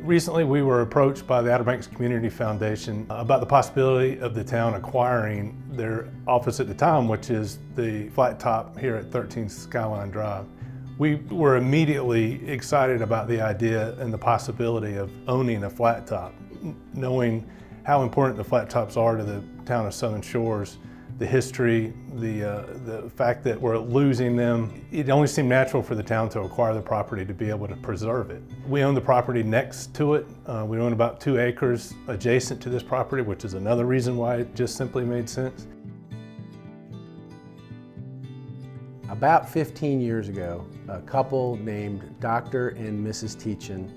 Recently, we were approached by the Outer Banks Community Foundation about the possibility of the town acquiring their office at the time, which is the flat top here at 13 Skyline Drive. We were immediately excited about the idea and the possibility of owning a flat top, knowing how important the flat tops are to the town of Southern Shores, the history, the fact that we're losing them. It only seemed natural for the town to acquire the property to be able to preserve it. We own the property next to it. We own about 2 acres adjacent to this property, which is another reason why it just simply made sense. About 15 years ago, a couple named Dr. and Mrs. Teachin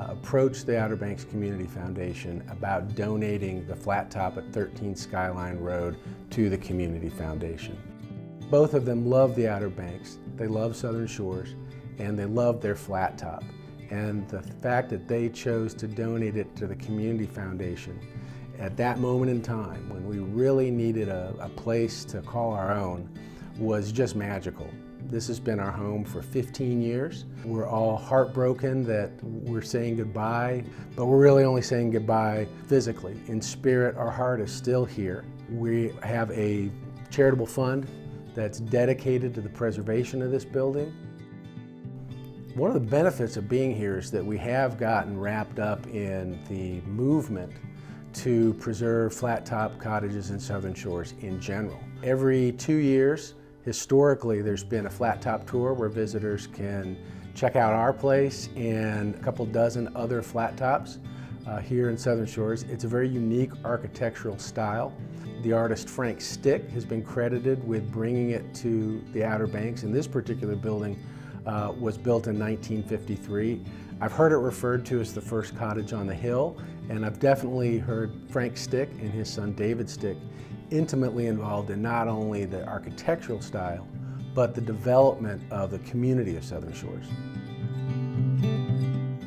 approached the Outer Banks Community Foundation about donating the flat top at 13 Skyline Road to the Community Foundation. Both of them love the Outer Banks, they love Southern Shores, and they love their flat top. And the fact that they chose to donate it to the Community Foundation at that moment in time, when we really needed a place to call our own, was just magical. This has been our home for 15 years. We're all heartbroken that we're saying goodbye, but we're really only saying goodbye physically. In spirit, our heart is still here. We have a charitable fund that's dedicated to the preservation of this building. One of the benefits of being here is that we have gotten wrapped up in the movement to preserve flat top cottages in Southern Shores in general. Every 2 years, historically, there's been a flat top tour where visitors can check out our place and a couple dozen other flat tops here in Southern Shores. It's a very unique architectural style. The artist Frank Stick has been credited with bringing it to the Outer Banks, and this particular building was built in 1953. I've heard it referred to as the first cottage on the hill, and I've definitely heard Frank Stick and his son David Stick intimately involved in not only the architectural style, but the development of the community of Southern Shores.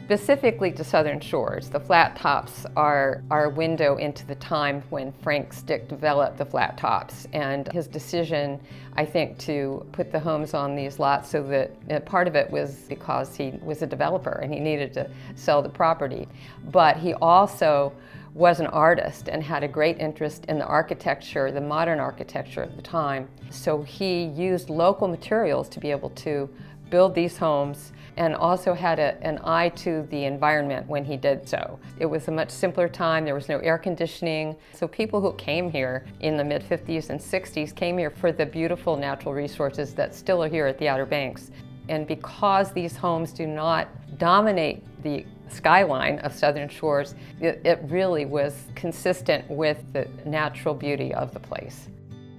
Specifically to Southern Shores, the flat tops are our window into the time when Frank Stick developed the flat tops, and his decision, I think, to put the homes on these lots so that part of it was because he was a developer and he needed to sell the property, but he also was an artist and had a great interest in the architecture, the modern architecture of the time. So he used local materials to be able to build these homes, and also had an eye to the environment when he did so. It was a much simpler time, there was no air conditioning, so people who came here in the mid-50s and 60s came here for the beautiful natural resources that still are here at the Outer Banks. And because these homes do not dominate the skyline of Southern Shores, it really was consistent with the natural beauty of the place.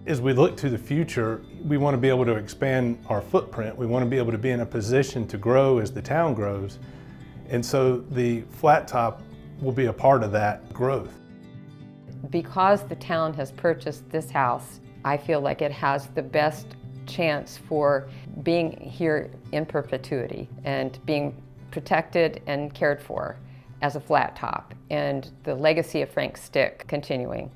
As we look to the future, we want to be able to expand our footprint. We want to be able to be in a position to grow as the town grows. And so the flat top will be a part of that growth. Because the town has purchased this house, I feel like it has the best chance for being here in perpetuity and being protected and cared for as a flat top, and the legacy of Frank Stick continuing.